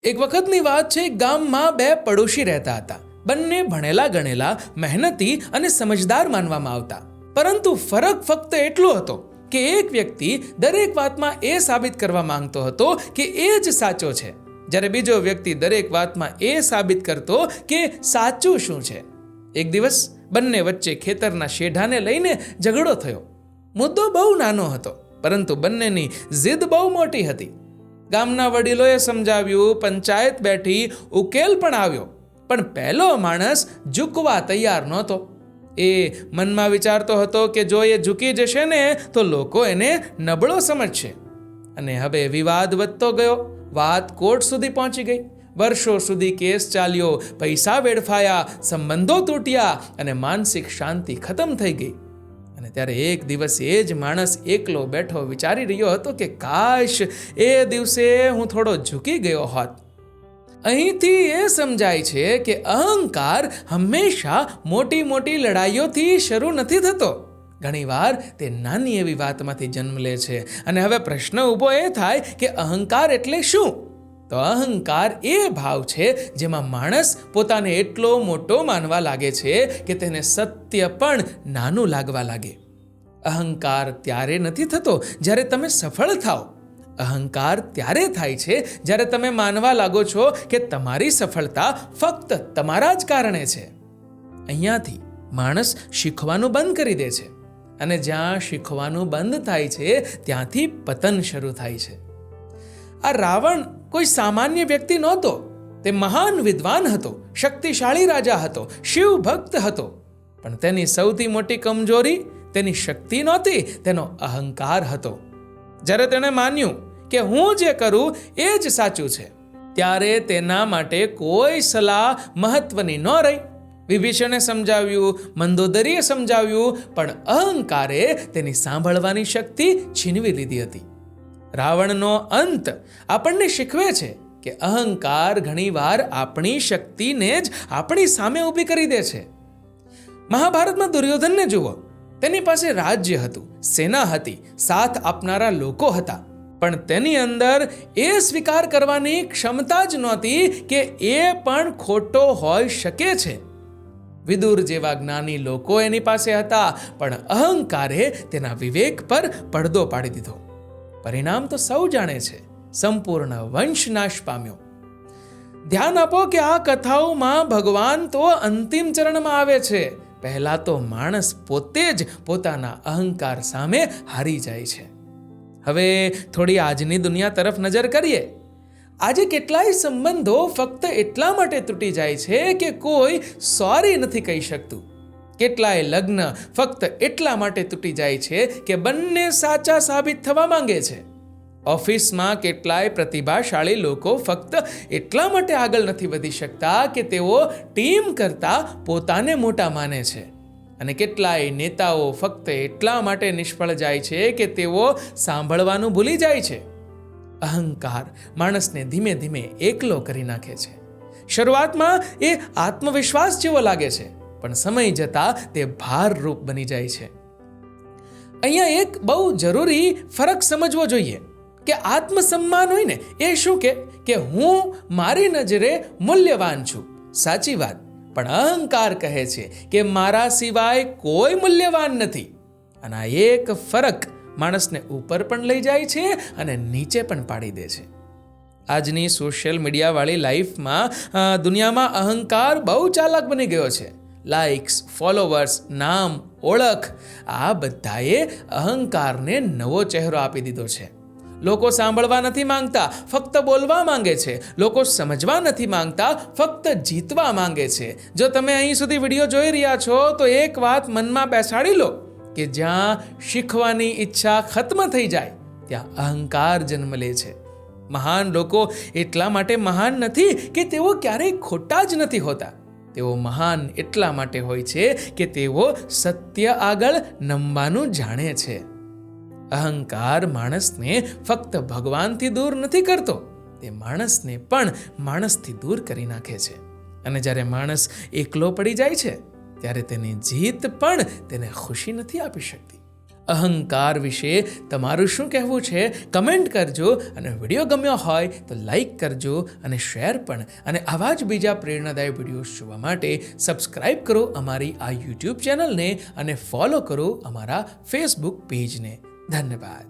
એક વખતની વાત છે, ગામમાં બે પડોશી રહેતા હતા. બંને ભણેલા ગણેલા, મહેનતી અને સમજદાર માનવામાં આવતા. પરંતુ ફરક ફક્ત એટલો હતો કે એક વ્યક્તિ દરેક વાતમાં એ સાબિત કરવા માંગતો હતો કે એ જ સાચો છે, જ્યારે બીજો વ્યક્તિ દરેક વાતમાં એ સાબિત કરતો કે સાચું શું છે. એક દિવસ બંને વચ્ચે ખેતરના શેઢાને લઈને ઝઘડો થયો. મુદ્દો બહુ નાનો હતો, પરંતુ બંનેની જીદ બહુ મોટી હતી. ગામના વડીલોએ સમજાવ્યું, પંચાયત બેઠી, ઉકેલ પણ આવ્યો, પણ પહેલો માણસ ઝૂકવા તૈયાર નહોતો. એ મનમાં વિચારતો હતો કે જો એ ઝૂકી જશે ને તો લોકો એને નબળો સમજશે. અને હવે વિવાદ વધતો ગયો. વાત કોર્ટ સુધી પહોંચી ગઈ. વર્ષો સુધી કેસ ચાલ્યો, પૈસા વેડફાયા, સંબંધો તૂટ્યા અને માનસિક શાંતિ ખતમ થઈ ગઈ. અને ત્યારે એક દિવસ એ જ માણસ એકલો બેઠો વિચારી રહ્યો હતો કે કાશ એ દિવસે હું થોડો ઝૂકી ગયો હોત. અહીંથી એ સમજાય છે કે અહંકાર હંમેશા મોટી મોટી લડાઈઓથી શરૂ નથી થતો. ઘણીવાર તે નાની એવી વાતમાંથી જન્મ લે છે. અને હવે પ્રશ્ન ઊભો એ થાય કે અહંકાર એટલે શું? તો અહંકાર એ ભાવ છે જેમાં માણસ પોતાને એટલો મોટો માનવા લાગે છે કે તેને સત્ય પણ નાનું લાગવા લાગે. અહંકાર ત્યારે નથી થતો જ્યારે તમે સફળ થાઓ. અહંકાર ત્યારે થાય છે જ્યારે તમે માનવા લાગો છો કે તમારી સફળતા ફક્ત તમારા જ કારણે છે. અહીંયાથી માણસ શીખવાનું બંધ કરી દે છે. અને જ્યાં શીખવાનું બંધ થાય છે ત્યાંથી પતન શરૂ થાય છે. આ રાવણ કોઈ સામાન્ય વ્યક્તિ નહોતો. તે મહાન વિદ્વાન હતો, શક્તિશાળી રાજા હતો, શિવ ભક્ત હતો. પણ તેની સૌથી મોટી કમજોરી તેની શક્તિ નહોતી, તેનો અહંકાર હતો. જ્યારે તેણે માન્યું કે હું જે કરું એ જ સાચું છે, ત્યારે તેના માટે કોઈ સલાહ મહત્વની ન રહી. વિભીષણે સમજાવ્યું, મંદોદરીએ સમજાવ્યું, પણ અહંકારે તેની સાંભળવાની શક્તિ છીનવી લીધી હતી. રાવણનો અંત આપણને શીખવે છે કે અહંકાર ઘણીવાર આપણી શક્તિને જ આપણી સામે ઊભી કરી દે છે. મહાભારતમાં દુર્યોધનને જુઓ. તેની પાસે રાજ્ય હતું, સેના હતી, સાથ આપનારા લોકો હતા, પણ તેની અંદર એ સ્વીકાર કરવાની ક્ષમતા જ નહોતી કે એ પણ ખોટો હોઈ શકે છે. વિદુર જેવા જ્ઞાની લોકો એની પાસે હતા, પણ અહંકારે તેના વિવેક પર પડદો પાડી દીધો. પરિણામ તો સૌ જાણે છે, સંપૂર્ણ વંશ નાશ પામ્યો. ધ્યાન આપો કે આ કથાઓમાં ભગવાન તો અંતિમ ચરણમાં આવે છે. પહેલા તો માણસ પોતે જ પોતાના અહંકાર સામે હારી જાય છે. હવે થોડી આજની દુનિયા તરફ નજર કરીએ. આજે કેટલાય સંબંધો ફક્ત એટલા માટે તૂટી જાય છે કે કોઈ સોરી નથી કહી શકતું. કેટલાય લગ્ન ફક્ત એટલા માટે તૂટી જાય છે કે બંને સાચા સાબિત થવા માંગે છે. ઓફિસમાં કેટલાય પ્રતિભાશાળી લોકો ફક્ત એટલા માટે આગળ નથી વધી શકતા કે તેઓ ટીમ કરતાં પોતાને મોટા માને છે. અને કેટલાય નેતાઓ ફક્ત એટલા માટે નિષ્ફળ જાય છે કે તેઓ સાંભળવાનું ભૂલી જાય છે. અહંકાર માણસને ધીમે ધીમે એકલો કરી નાખે છે. શરૂઆતમાં એ આત્મવિશ્વાસ જેવો લાગે છે, પણ સમય જતાં તે ભારરૂપ બની જાય છે. અહીંયા એક બહુ જરૂરી ફરક સમજવો જોઈએ કે આત્મસન્માન હોય ને એ શું કે હું મારી નજરે મૂલ્યવાન છું. સાચી વાત. પણ અહંકાર કહે છે કે મારા સિવાય કોઈ મૂલ્યવાન નથી. અને આ એક ફરક માણસને ઉપર પણ લઈ જાય છે અને નીચે પણ પાડી દે છે. આજની સોશિયલ મીડિયાવાળી લાઈફમાં દુનિયામાં અહંકાર બહુ ચાલાક બની ગયો છે. લાઇક્સ, ફોલોવર્સ, નામ, ઓળખ, આ બધાએ અહંકારને નવો ચહેરો આપી દીધો છે. લોકો સાંભળવા નથી માંગતા, ફક્ત બોલવા માંગે છે. લોકો સમજવા નથી માંગતા, ફક્ત જીતવા માંગે છે. જો તમે અહીં સુધી વિડીયો જોઈ રહ્યા છો તો એક વાત મનમાં બેસાડી લો કે જ્યાં શીખવાની ઈચ્છા ખત્મ થઈ જાય ત્યાં અહંકાર જન્મ લે છે. મહાન લોકો એટલા માટે મહાન નથી કે તેઓ ક્યારેય ખોટા જ નથી હોતા. તેઓ મહાન એટલા માટે હોય છે કે તેઓ સત્ય આગળ નમવાનું જાણે છે. અહંકાર માણસને ફક્ત ભગવાનથી દૂર નથી કરતો, તે માણસને પણ માણસથી દૂર કરી નાખે છે. અને જ્યારે માણસ એકલો પડી જાય છે ત્યારે તેની જીત પણ તેને ખુશી નથી આપી શકતી. અહંકાર વિશે તમારું શું કહેવું છે કમેન્ટ કરજો, અને વિડીયો ગમ્યો હોય તો લાઈક કરજો અને શેર પણ. અને આવા જ બીજા પ્રેરણાદાયી વિડીયોઝ જોવા માટે સબસ્ક્રાઇબ કરો અમારી આ યુટ્યુબ ચેનલને અને ફોલો કરો અમારા ફેસબુક પેજને. ધન્યવાદ.